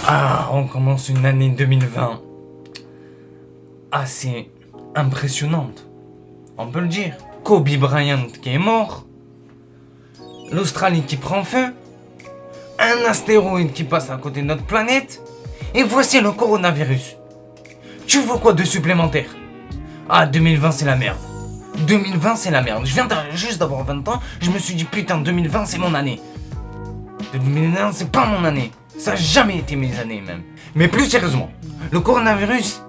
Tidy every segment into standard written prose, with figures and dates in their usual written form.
Ah, on commence une année 2020 assez impressionnante. On peut le dire. Kobe Bryant qui est mort. L'Australie qui prend feu. Un astéroïde qui passe à côté de notre planète. Et voici le coronavirus. Tu veux quoi de supplémentaire? Ah, 2020 c'est la merde. 2020 c'est la merde. Je viens juste d'avoir 20 ans. Je me suis dit putain, 2020 c'est mon année. 2020 c'est pas mon année. Ça a jamais été mes années même. Mais plus sérieusement, le coronavirus,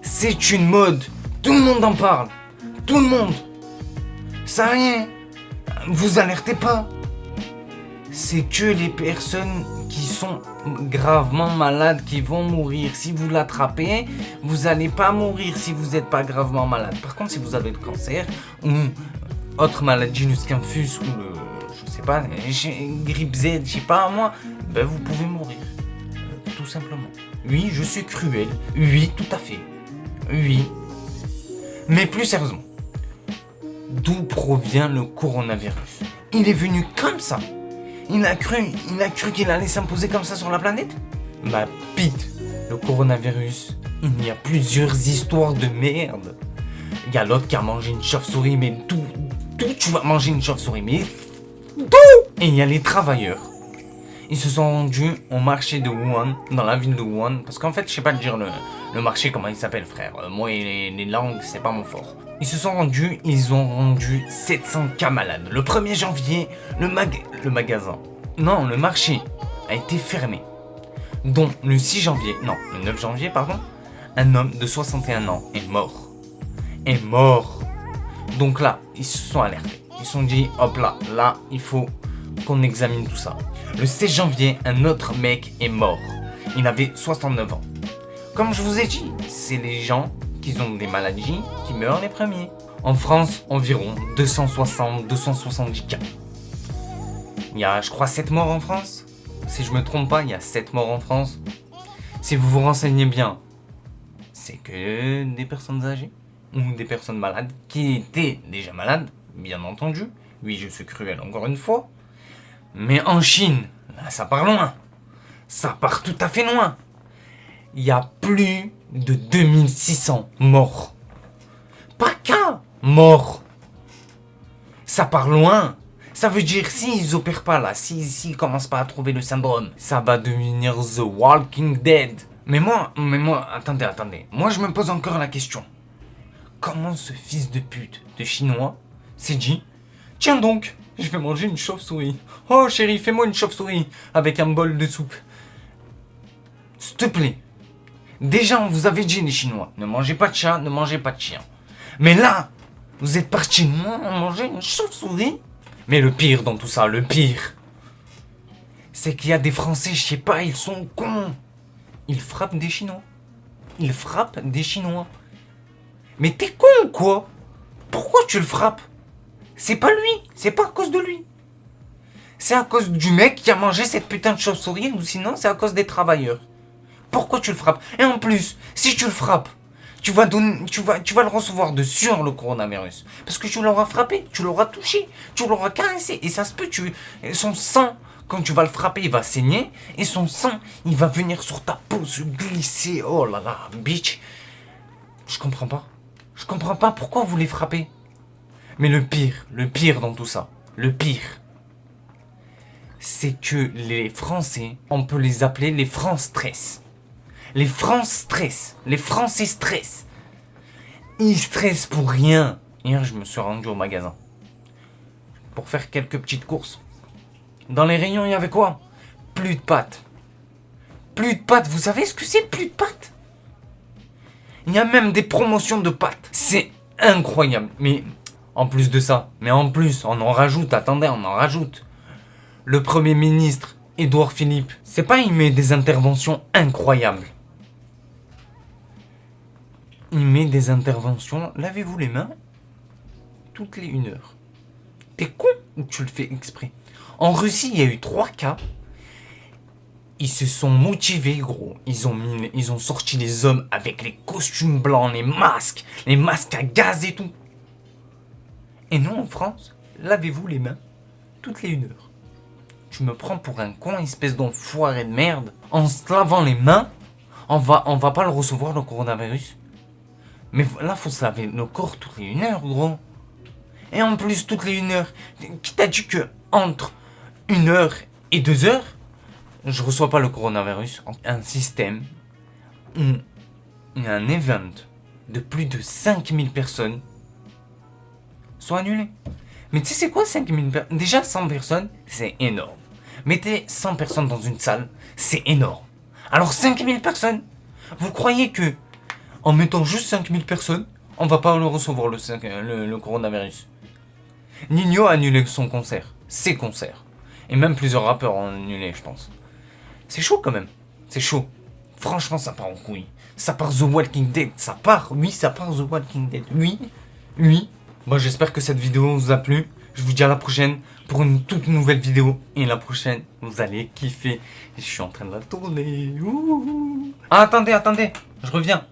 c'est une mode. Tout le monde en parle. Tout le monde. Ça rien. Vous alertez pas. C'est que les personnes qui sont gravement malades qui vont mourir. Si vous l'attrapez, vous allez pas mourir si vous n'êtes pas gravement malade. Par contre, si vous avez le cancer ou autre maladie, le scampus ou le, je sais pas, grippe Z, je sais pas moi, ben vous pouvez mourir. Tout simplement. Oui, je suis cruel. Oui, tout à fait. Oui. Mais plus sérieusement, d'où provient le coronavirus? Il est venu comme ça. Il a cru qu'il allait s'imposer comme ça sur la planète? Bah pite, le coronavirus, il y a plusieurs histoires de merde. Il y a l'autre qui a mangé une chauve-souris, mais d'où tu vas manger une chauve-souris? Mais d'où? Et il y a les travailleurs. Ils se sont rendus au marché de Wuhan, dans la ville de Wuhan, parce qu'en fait, je sais pas te dire le marché, comment il s'appelle, frère. Moi et les langues, c'est pas mon fort. Ils ont rendu 700 cas malades. Le 1er janvier, le marché a été fermé. Donc, le 9 janvier, pardon, un homme de 61 ans est mort. Donc là, ils se sont alertés. Ils se sont dit, hop là, il faut qu'on examine tout ça. Le 16 janvier, un autre mec est mort. Il avait 69 ans. Comme je vous ai dit, c'est les gens qui ont des maladies qui meurent les premiers. En France, environ 270 cas. Il y a, je crois, 7 morts en France. Si je me trompe pas, il y a 7 morts en France. Si vous vous renseignez bien, c'est que des personnes âgées ou des personnes malades qui étaient déjà malades, bien entendu. Oui, je suis cruel encore une fois. Mais en Chine, là, ça part loin. Ça part tout à fait loin. Il y a plus de 2600 morts. Pas qu'un mort. Ça part loin. Ça veut dire s'ils opèrent pas là, s'ils commencent pas à trouver le syndrome, ça va devenir The Walking Dead. Mais moi, attendez. Moi, je me pose encore la question. Comment ce fils de pute de chinois s'est dit, tiens donc, je vais manger une chauve-souris. Oh chérie, fais-moi une chauve-souris avec un bol de soupe. S'il te plaît. Déjà, on vous avait dit les Chinois, ne mangez pas de chat, ne mangez pas de chien. Mais là, vous êtes partis manger une chauve-souris. Mais le pire dans tout ça, c'est qu'il y a des Français, je sais pas, ils sont cons. Ils frappent des Chinois. Mais t'es con ou quoi? Pourquoi tu le frappes? C'est pas lui, c'est pas à cause de lui. C'est à cause du mec qui a mangé cette putain de chauve-souris, ou sinon c'est à cause des travailleurs. Pourquoi tu le frappes? Et en plus, si tu le frappes, tu vas le recevoir de sur le coronavirus. Parce que tu l'auras frappé, tu l'auras touché, tu l'auras caressé. Et ça se peut, son sang, quand tu vas le frapper, il va saigner. Et son sang, il va venir sur ta peau, se glisser. Oh là là, bitch. Je comprends pas pourquoi vous les frappez. Mais le pire dans tout ça, c'est que les Français, on peut les appeler les France-stress. Les Français stressent. Ils stressent pour rien. Hier, je me suis rendu au magasin pour faire quelques petites courses. Dans les rayons, il y avait quoi? Plus de pâtes. Vous savez ce que c'est, plus de pâtes? Il y a même des promotions de pâtes. C'est incroyable. Mais en plus de ça, on en rajoute. Attendez, on en rajoute. Le Premier ministre, Édouard Philippe, c'est pas il met des interventions incroyables. Il met des interventions, lavez-vous les mains, toutes les 1 heure. T'es con ou tu le fais exprès? En Russie, il y a eu 3 cas. Ils se sont motivés, gros. Ils ont sorti les hommes avec les costumes blancs, les masques à gaz et tout. Et nous, en France, lavez-vous les mains toutes les 1 heure. Tu me prends pour un con, espèce d'enfoiré de merde. En se lavant les mains, on va pas le recevoir, le coronavirus. Mais là, faut se laver le corps toutes les 1 heure, gros. Et en plus, toutes les 1 heure, qui t'a dit que entre 1 heure et 2 heures, je reçois pas le coronavirus. Un système, un event de plus de 5000 personnes soit annulé. Mais tu sais c'est quoi 5000 personnes? Déjà 100 personnes, c'est énorme. Mettez 100 personnes dans une salle, c'est énorme. Alors 5000 personnes, vous croyez que en mettant juste 5000 personnes, on va pas le recevoir le coronavirus? Nino a annulé son concert, ses concerts. Et même plusieurs rappeurs ont annulé, je pense. C'est chaud quand même, c'est chaud. Franchement, ça part en couille. Ça part The Walking Dead, ça part The Walking Dead, oui. Bon, j'espère que cette vidéo vous a plu. Je vous dis à la prochaine pour une toute nouvelle vidéo. Et la prochaine, vous allez kiffer. Je suis en train de la tourner. Ouh. Ah, attendez, je reviens.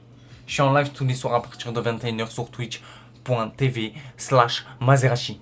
Je suis en live tous les soirs à partir de 21h sur twitch.tv/Mazerachi.